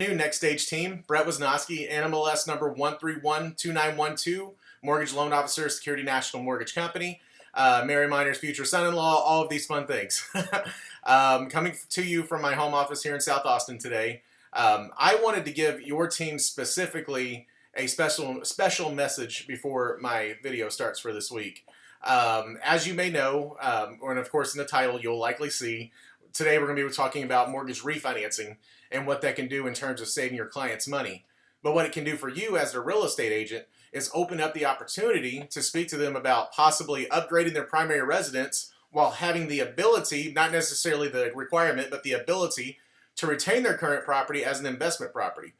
New Nextage team, Brett Wisnowski, NMLS number 1312912, mortgage loan officer, Security National Mortgage Company, Mary Miner's future son-in-law, all of these fun things. Coming to you from my home office here in South Austin today. I wanted to give your team specifically a special message before my video starts for this week. As you may know, and of course in the title you'll likely see, today we're going to be talking about mortgage refinancing and what that can do in terms of saving your clients money. But what it can do for you as a real estate agent is open up the opportunity to speak to them about possibly upgrading their primary residence while having the ability, not necessarily the requirement, but the ability to retain their current property as an investment property.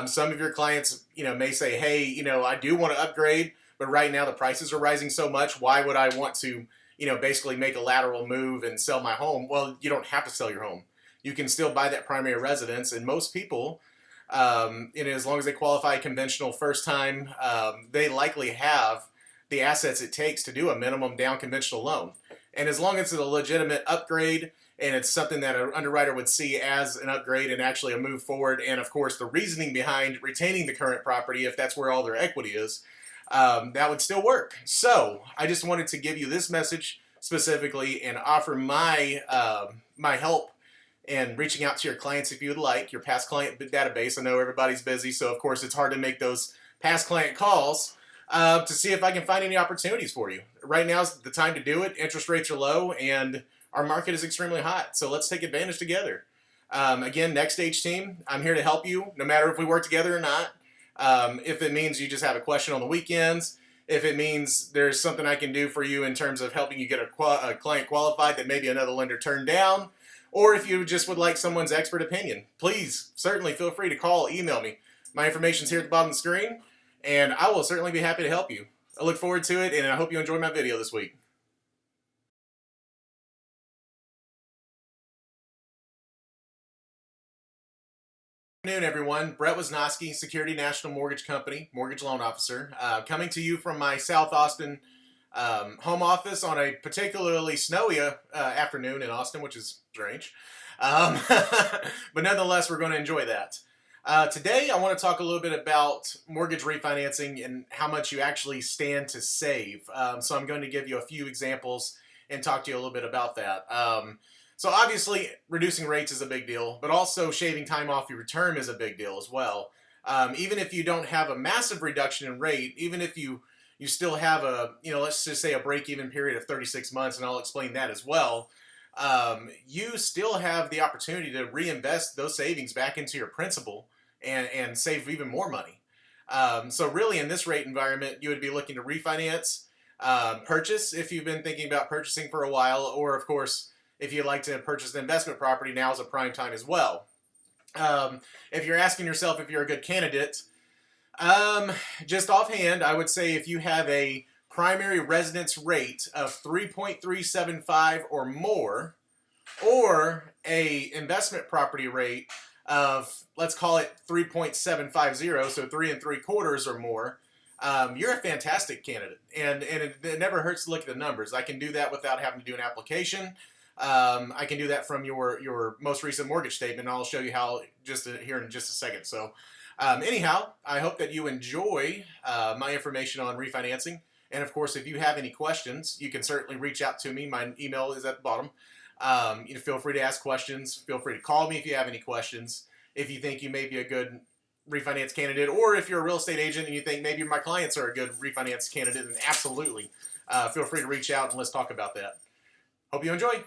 Some of your clients, may say, hey, I do want to upgrade, but right now the prices are rising so much. Why would I want to, basically make a lateral move and sell my home? Well, you don't have to sell your home. You can still buy that primary residence, and most people, as long as they qualify conventional first time, they likely have the assets it takes to do a minimum down conventional loan. And as long as it's a legitimate upgrade and it's something that an underwriter would see as an upgrade and actually a move forward, and of course the reasoning behind retaining the current property, if that's where all their equity is, that would still work. So I just wanted to give you this message specifically and offer my help in reaching out to your clients if you would like, your past client database. I know everybody's busy, so of course it's hard to make those past client calls to see if I can find any opportunities for you. Right now is the time to do it. Interest rates are low and our market is extremely hot, so let's take advantage together. Again, Nextage team, I'm here to help you no matter if we work together or not. If it means you just have a question on the weekends, if it means there's something I can do for you in terms of helping you get a client qualified that maybe another lender turned down, or if you just would like someone's expert opinion, please certainly feel free to call, email me. My information's here at the bottom of the screen, and I will certainly be happy to help you. I look forward to it, and I hope you enjoy my video this week. Good afternoon, everyone. Brett Wisnowski, Security National Mortgage Company, mortgage loan officer, coming to you from my South Austin home office on a particularly snowy afternoon in Austin, which is strange. But nonetheless, we're going to enjoy that. Today, I want to talk a little bit about mortgage refinancing and how much you actually stand to save. So I'm going to give you a few examples and talk to you a little bit about that. So obviously, reducing rates is a big deal, but also shaving time off your term is a big deal as well. Even if you don't have a massive reduction in rate, even if you still have a, let's just say a break-even period of 36 months, and I'll explain that as well, you still have the opportunity to reinvest those savings back into your principal and save even more money. So really in this rate environment, you would be looking to refinance, purchase if you've been thinking about purchasing for a while, or of course, if you'd like to purchase an investment property, now is a prime time as well. If you're asking yourself if you're a good candidate, just offhand, I would say if you have a primary residence rate of 3.375 or more, or a investment property rate of, let's call it 3.750, so 3 3/4 or more, you're a fantastic candidate. And it never hurts to look at the numbers. I can do that without having to do an application. I can do that from your most recent mortgage statement, and I'll show you how here in just a second. So anyhow, I hope that you enjoy my information on refinancing. And of course, if you have any questions, you can certainly reach out to me. My email is at the bottom. Feel free to ask questions. Feel free to call me if you have any questions. If you think you may be a good refinance candidate, or if you're a real estate agent and you think maybe my clients are a good refinance candidate, then absolutely feel free to reach out and let's talk about that. Hope you enjoy.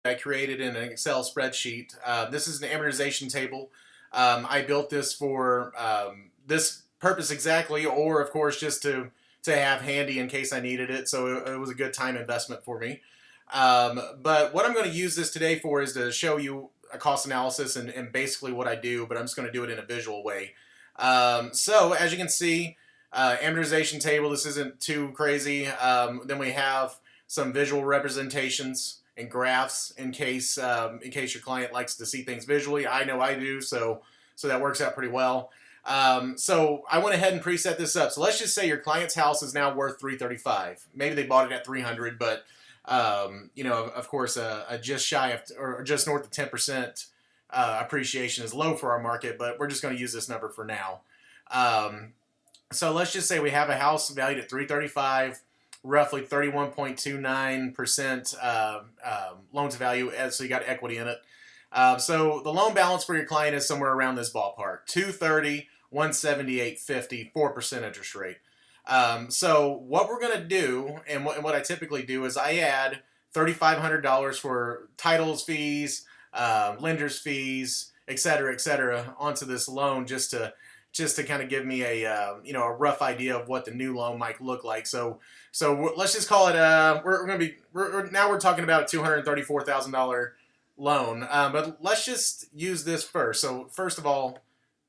I created in an Excel spreadsheet. This is an amortization table. I built this for this purpose exactly, or of course just to have handy in case I needed it. So it was a good time investment for me. But what I'm going to use this today for is to show you a cost analysis and basically what I do, but I'm just going to do it in a visual way. So as you can see, amortization table, this isn't too crazy. Then we have some visual representations and graphs in case your client likes to see things visually. I know I do, so that works out pretty well. So I went ahead and preset this up. So let's just say your client's house is now worth $335. Maybe they bought it at $300, but You know, of course, a just shy of or just north of 10% appreciation is low for our market, but we're just going to use this number for now. So let's just say we have a house valued at 335, roughly 31.29% loan to value, so you got equity in it. So the loan balance for your client is somewhere around this ballpark: 230, 178.50, 4% interest rate. So what we're going to do, and what I typically do, is I add $3,500 for titles fees, lenders fees, et cetera, onto this loan just to kind of give me a you know, a rough idea of what the new loan might look like. So let's just call it we're talking about a $234,000 loan, but let's just use this first. So first of all,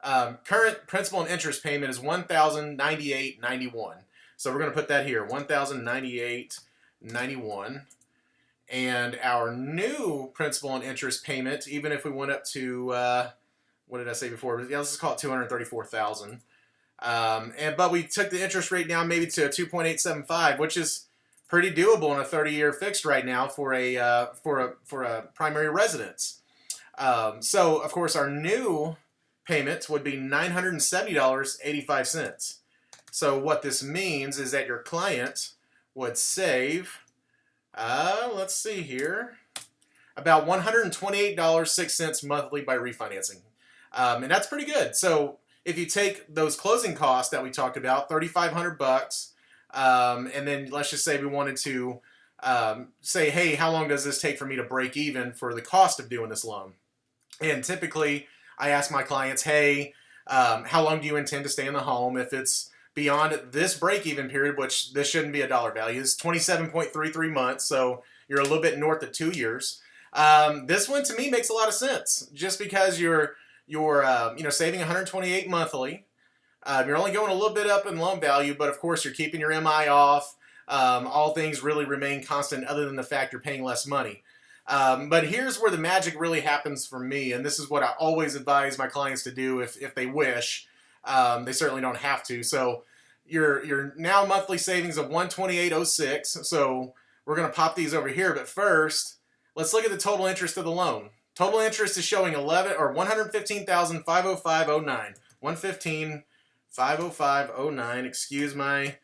current principal and interest payment is $1,098.91. So we're going to put that here, $1,098.91. And our new principal and interest payment, even if we went up to what did I say before? Yeah, let's just call it $234,000. But we took the interest rate down maybe to a 2.875, which is pretty doable in a 30-year fixed right now for a primary residence. So of course our new payment would be $970.85. So what this means is that your client would save, let's see here, about $128.06 monthly by refinancing. And that's pretty good. So if you take those closing costs that we talked about, $3,500, and then let's just say we wanted to say, hey, how long does this take for me to break even for the cost of doing this loan? And typically I ask my clients, hey, how long do you intend to stay in the home? If it's beyond this break-even period, which this shouldn't be a dollar value, is 27.33 months, so you're a little bit north of 2 years. This one to me makes a lot of sense, just because you're you know, saving $128 monthly. You're only going a little bit up in loan value, but of course you're keeping your MI off. All things really remain constant, other than the fact you're paying less money. But here's where the magic really happens for me, and this is what I always advise my clients to do if they wish. They certainly don't have to. So your now monthly savings of $128.06. So we're going to pop these over here, but first let's look at the total interest of the loan. Total interest is showing $115,505.09. $115,505.09. Excuse my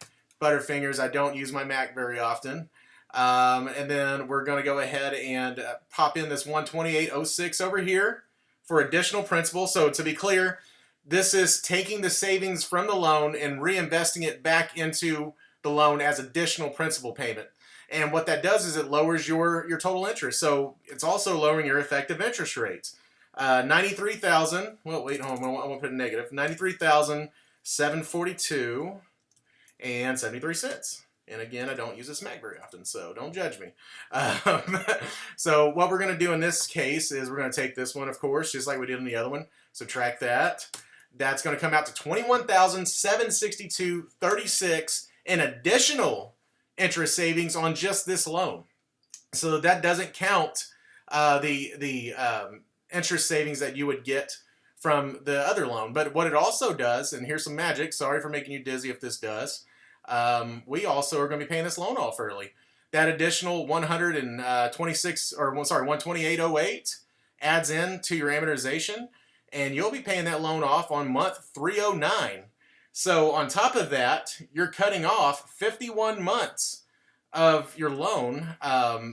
butterfingers. I don't use my Mac very often. And then we're going to go ahead and pop in this $128.06 over here for additional principal. So to be clear, this is taking the savings from the loan and reinvesting it back into the loan as additional principal payment. And what that does is it lowers your total interest. So it's also lowering your effective interest rates. 93,000. Well, wait, hold on. I want to put a negative. 93,742 and 73 cents. And again, I don't use this Mac very often, so don't judge me. So what we're going to do in this case is we're going to take this one, of course, just like we did in the other one. Subtract that. That's going to come out to $21,762.36 in additional interest savings on just this loan. So that doesn't count the interest savings that you would get from the other loan. But what it also does, and here's some magic, sorry for making you dizzy if this does, we also are going to be paying this loan off early. That additional 128.08 adds in to your amortization, and you'll be paying that loan off on month 309. So on top of that, you're cutting off 51 months of your loan,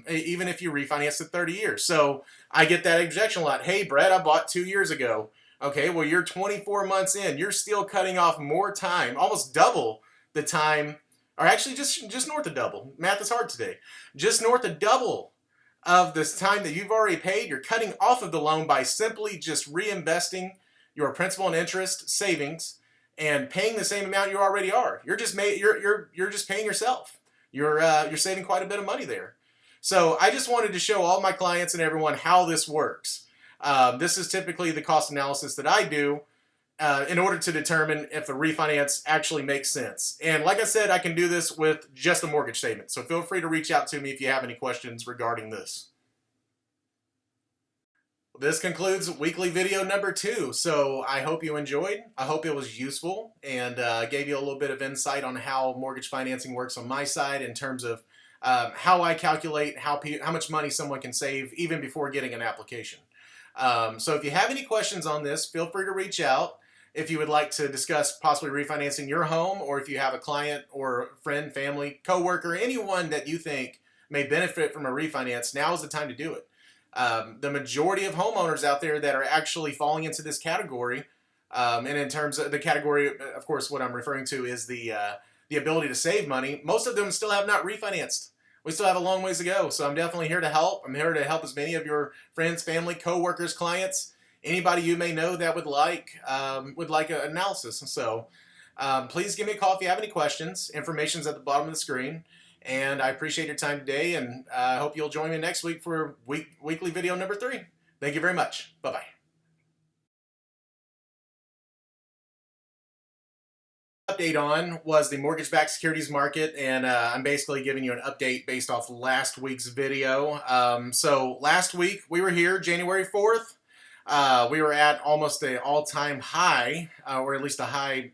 even if you refinance to 30 years. So I get that objection a lot. Hey, Brett, I bought 2 years ago. Okay, well, you're 24 months in. You're still cutting off more time, almost double the time, or actually just north of double. Math is hard today. Just north of double of this time that you've already paid. You're cutting off of the loan by simply just reinvesting your principal and interest savings and paying the same amount you already are. You're just paying yourself. You're saving quite a bit of money there. So I just wanted to show all my clients and everyone how this works. This is typically the cost analysis that I do in order to determine if the refinance actually makes sense. And like I said, I can do this with just a mortgage statement. So feel free to reach out to me if you have any questions regarding this. This concludes weekly video number 2. So I hope you enjoyed. I hope it was useful and gave you a little bit of insight on how mortgage financing works on my side in terms of how I calculate how much money someone can save even before getting an application. So if you have any questions on this, feel free to reach out. If you would like to discuss possibly refinancing your home, or if you have a client or friend, family, coworker, anyone that you think may benefit from a refinance, now is the time to do it. The majority of homeowners out there that are actually falling into this category, and in terms of the category, of course, what I'm referring to is the ability to save money. Most of them still have not refinanced. We still have a long ways to go. So I'm definitely here to help. I'm here to help as many of your friends, family, coworkers, clients, anybody you may know that would like an analysis. So please give me a call if you have any questions. Information's at the bottom of the screen. And I appreciate your time today, and I hope you'll join me next week for weekly video number 3. Thank you very much. Bye-bye. Update on was the mortgage-backed securities market, and I'm basically giving you an update based off last week's video. So last week we were here January 4th. We were at almost an all-time high, or at least a high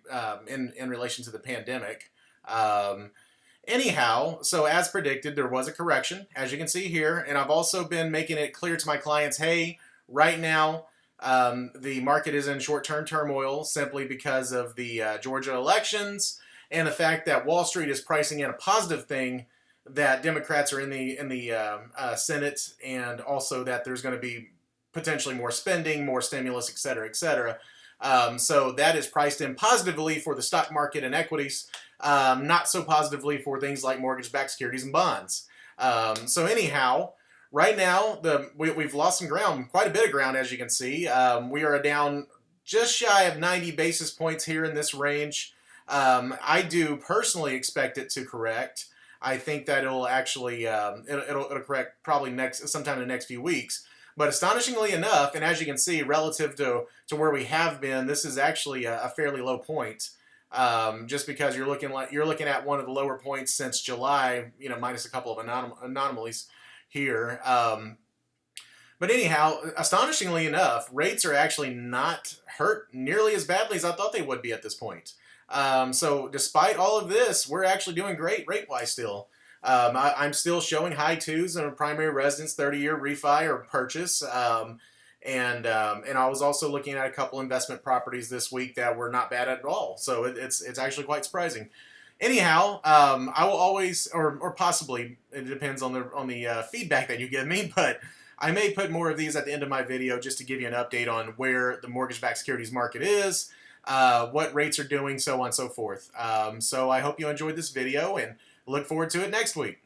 in relation to the pandemic. Anyhow, so as predicted, there was a correction, as you can see here, and I've also been making it clear to my clients, hey, right now, the market is in short-term turmoil simply because of the Georgia elections and the fact that Wall Street is pricing in a positive thing that Democrats are in the Senate, and also that there's going to be potentially more spending, more stimulus, et cetera, et cetera. So that is priced in positively for the stock market and equities, not so positively for things like mortgage-backed securities and bonds. So anyhow, right now, we've lost some ground, quite a bit of ground, as you can see. We are down just shy of 90 basis points here in this range. I do personally expect it to correct. I think that it'll actually it'll correct probably sometime in the next few weeks. But astonishingly enough, and as you can see, relative to where we have been, this is actually a fairly low point. Just because you're looking at one of the lower points since July, minus a couple of anomalies here. But anyhow, astonishingly enough, rates are actually not hurt nearly as badly as I thought they would be at this point. So despite all of this, we're actually doing great rate-wise still. I'm still showing high 2s in a primary residence 30-year refi or purchase. And I was also looking at a couple investment properties this week that were not bad at all. So it's actually quite surprising. Anyhow, I will always, or possibly, it depends on the feedback that you give me, but I may put more of these at the end of my video just to give you an update on where the mortgage-backed securities market is, what rates are doing, so on and so forth. So I hope you enjoyed this video, and look forward to it next week.